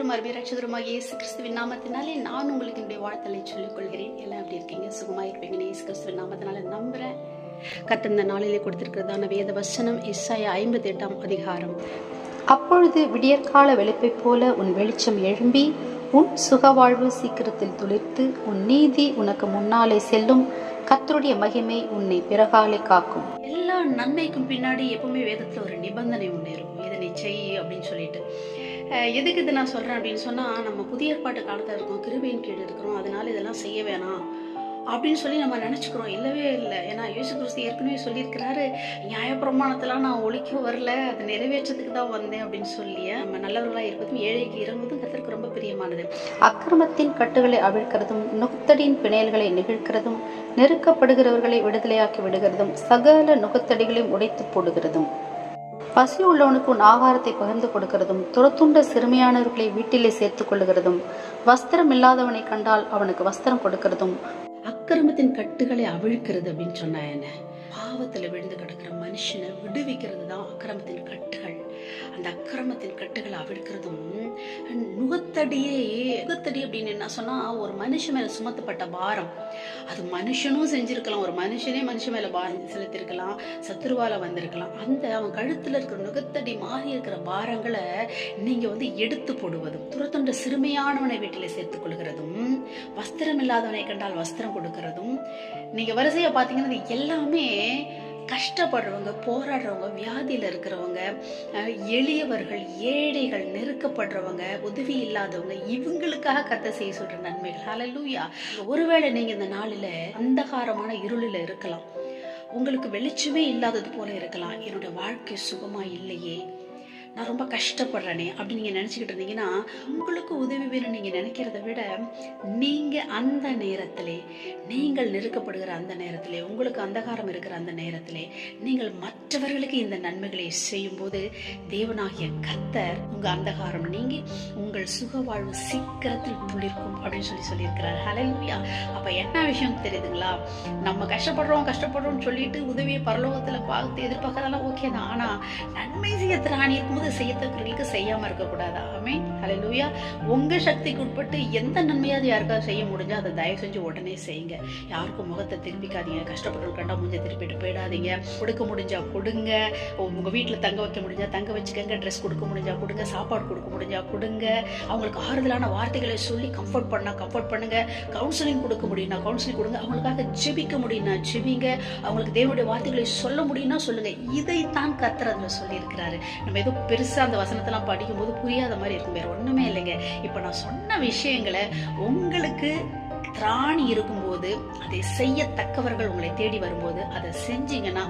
ஆண்டவரும் அருமை ரட்சகருமாகிய இயேசு கிறிஸ்துவின் நாமத்தினாலே நான் உங்களுக்கு என்னுடைய வாழ்த்தலை சொல்லிக் கொள்கிறேன். எல்லாம் எப்படி இருக்கீங்க? சுகமாயிருப்பீங்க. இயேசு கிறிஸ்துவின் நாமத்தினால நம்புறேன். கர்த்தர் இந்த நாளிலே கொடுத்திருக்கிறதான வேத வசனம் எசாயா 58 அதிகாரம். அப்பொழுது விடியற்கால வெளிப்பைப் போல உன் வெளிச்சம் எழும்பி உன் சுகவாழ்வு சீக்கிரத்தில் துளிர்த்து உன் நீதி உனக்கு முன்னாலே செல்லும். கர்த்தருடைய மகிமை உன்னை பிறகாலே காக்கும். எல்லா நன்மைக்கும் பின்னாடி எப்பவுமே வேதத்துல ஒரு நிபந்தனை ஒன்று இருக்கும். இதனை செய் அப்படின்னு சொல்லிட்டு. எதுக்கு இது நான் சொல்றேன் அப்படின்னு சொன்னா, நம்ம புதிய ஏற்பாட்டு காலத்துல இருக்கோம், கிருபையின் கீழ் இருக்கிறோம், அதனால இதெல்லாம் செய்ய வேணாம் அப்படின்னு சொல்லி நம்ம நினைச்சுக்கிறோம். இல்லவே இல்லை. ஏன்னா இயேசு கிறிஸ்து ஏற்கனவே சொல்லியிருக்கிறாரு, நியாயப்பிரமாணத்தெல்லாம் நான் ஒழிக்க வரல, அதை நிறைவேற்றத்துக்கு தான் வந்தேன் அப்படின்னு சொல்லி. நம்ம நல்லவர்களா இருப்பதும் ஏழைக்கு இறங்குவதும் கர்த்தருக்கு ரொம்ப பிரியமானது. அக்கிரமத்தின் கட்டுகளை அவிழ்க்கிறதும் நுகத்தடியின் பிணையல்களை நிகழ்கிறதும் நெருக்கப்படுகிறவர்களை விடுதலையாக்கி விடுகிறதும் சகல நுகத்தடிகளையும் உடைத்து போடுகிறதும் பசி உள்ளவனுக்கு உன் ஆகாரத்தை பகிர்ந்து கொடுக்கிறதும் துரத்துண்ட சிறுமியானவர்களை வீட்டிலே சேர்த்துக் கொள்ளுகிறதும் வஸ்திரம் இல்லாதவனை கண்டால் அவனுக்கு வஸ்திரம் கொடுக்கிறதும். அக்கிரமத்தின் கட்டுகளை அவிழ்க்கிறது அப்படின்னு சொன்னா என்ன? பாவத்துல விழுந்து கிடக்கிற மனுஷனை விடுவிக்கிறது தான் அக்கிரமத்தின் கட்டுகள். அந்த அக்கிரமத்தின் கட்டுகளை அவிழ்க்கிறதும் நுகத்தடி அப்படின்னு என்ன சொன்னா, ஒரு மனுஷன் மேல சுமத்தப்பட்ட பாரம், அது மனுஷனும் செஞ்சிருக்கலாம், ஒரு மனுஷனே மனுஷன் மேல பாரம் செலுத்திருக்கலாம், சத்துருவால வந்திருக்கலாம். அந்த அவன் கழுத்துல இருக்கிற நுகத்தடி மாறி இருக்கிற பாரங்களை நீங்க எடுத்து போடுவதும், துரத்துண்ட சிறுமையானவனை வீட்டில சேர்த்துக் கொள்கிறதும், வஸ்திரம் இல்லாதவனை கண்டால் வஸ்திரம் கொடுக்கிறதும். நீங்க வரிசையா பாத்தீங்கன்னா எல்லாமே கஷ்டப்படுறவங்க, போராடுறவங்க, வியாதியில இருக்கிறவங்க, எளியவர்கள், ஏழைகள், நெருக்கப்படுறவங்க, உதவி இல்லாதவங்க, இவங்களுக்காக கர்த்தர் செய்ய சொல்ற நன்மைகள். ஹல்லேலூயா. ஒருவேளை நீங்க இந்த நாளில அந்தகாரமான இருளில இருக்கலாம், உங்களுக்கு வெளிச்சமே இல்லாதது போல இருக்கலாம். என்னோட வாழ்க்கை சுகமா இல்லையே, நான் ரொம்ப கஷ்டப்படுறேனே அப்படின்னு நீங்க நினைச்சுக்கிட்டு இருந்தீங்கன்னா, உங்களுக்கு உதவி வேணும் நீங்க நினைக்கிறத விட, நீங்க அந்த நேரத்திலே, நீங்கள் நெருக்கப்படுகிற அந்த நேரத்திலே, உங்களுக்கு அந்தகாரம் இருக்கிற அந்த நேரத்திலே, நீங்கள் மற்றவர்களுக்கு இந்த நன்மைகளை செய்யும் போது தேவனாகிய கர்த்தர் உங்க அந்தகாரம் நீங்கி உங்கள் சுகவாழ்வு சீக்கிரத்தில் துளிர்க்கும் அப்படின்னு சொல்லியிருக்கிறார். ஹல்லேலூயா. அப்ப என்ன விஷயம் தெரியுதுங்களா? நம்ம கஷ்டப்படுறோம் சொல்லிட்டு உதவியை பரலோகத்துல பார்த்து எதிர்பார்க்கறதெல்லாம் ஓகே தான். ஆனா நன்மை செய்ய திராணி இருக்கும்போது செய்யத்தக்கவர்களுக்கு செய்யாம இருக்கக்கூடாது. ஆமென். ஹல்லேலூயா. உங்க சக்திக்கு உட்பட்டு எந்த நன்மையாவது யாருக்காவது செய்ய முடிஞ்சா அதை தயவு செஞ்சு உடனே செய்யுங்க. யாருக்கும் முகத்தை திருப்பிக்காதீங்க. கஷ்டப்பட்டு கண்டா முடிஞ்ச திருப்பிட்டு போயிடாதீங்க. கொடுக்க முடிஞ்சா கொடுங்க. உங்க வீட்டுல தங்க வைக்க முடிஞ்சா தங்க வச்சுக்கங்க. ட்ரெஸ் கொடுக்க முடிஞ்சா கொடுங்க. சாப்பாடு கொடுக்க முடிஞ்சா கொடுங்க. அவங்களுக்கு ஆறுதலான வார்த்தைகளை சொல்லி கம்ஃபர்ட் பண்ணுங்க. கவுன்சிலிங் கொடுக்க முடியும்னா கவுன்சிலிங் கொடுங்க. அவங்களுக்காக ஜெபிக்க முடியும்னா ஜெபிங்க. அவங்களுக்கு தேவனுடைய வார்த்தைகளை சொல்ல முடியும்னா சொல்லுங்க. இதைத்தான் கர்த்தர் அதுல சொல்லி இருக்கிறாரு. நம்ம ஏதோ பெருசா அந்த வசனத்தெல்லாம் படிக்கும் போது புரியாத மாதிரி இருக்கும், வேற ஒண்ணுமே இல்லைங்க. இப்ப நான் சொன்ன விஷயங்களை உங்களுக்கு திராணி இருக்கும்போது, அதை செய்யத்தக்கவர்கள் உங்களை தேடி வரும்போது அதை செஞ்சீங்கன்னா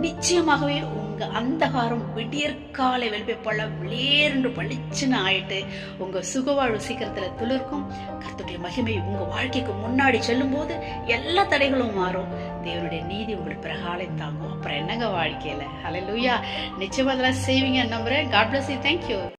நிச்சயமாகவே உங்க அந்தகாரம் விடியற்காலை வெளிப்பை போல விளேர்ந்து பளிச்சுன்னு ஆயிட்டு உங்க சுகவாழ்வு சீக்கிரத்துல துளிர்க்கும். கர்த்தருடைய மகிமை உங்க வாழ்க்கைக்கு முன்னாடி செல்லும் போது எல்லா தடைகளும் மாறும். தேவனுடைய நீதி உங்களுக்கு பிரகாலை தாங்கும். அப்புறம் என்னங்க வாழ்க்கையில? ஹல்லேலூயா. நிச்சயமா அதெல்லாம் செய்வீங்க நம்புறேன். God bless you. Thank you.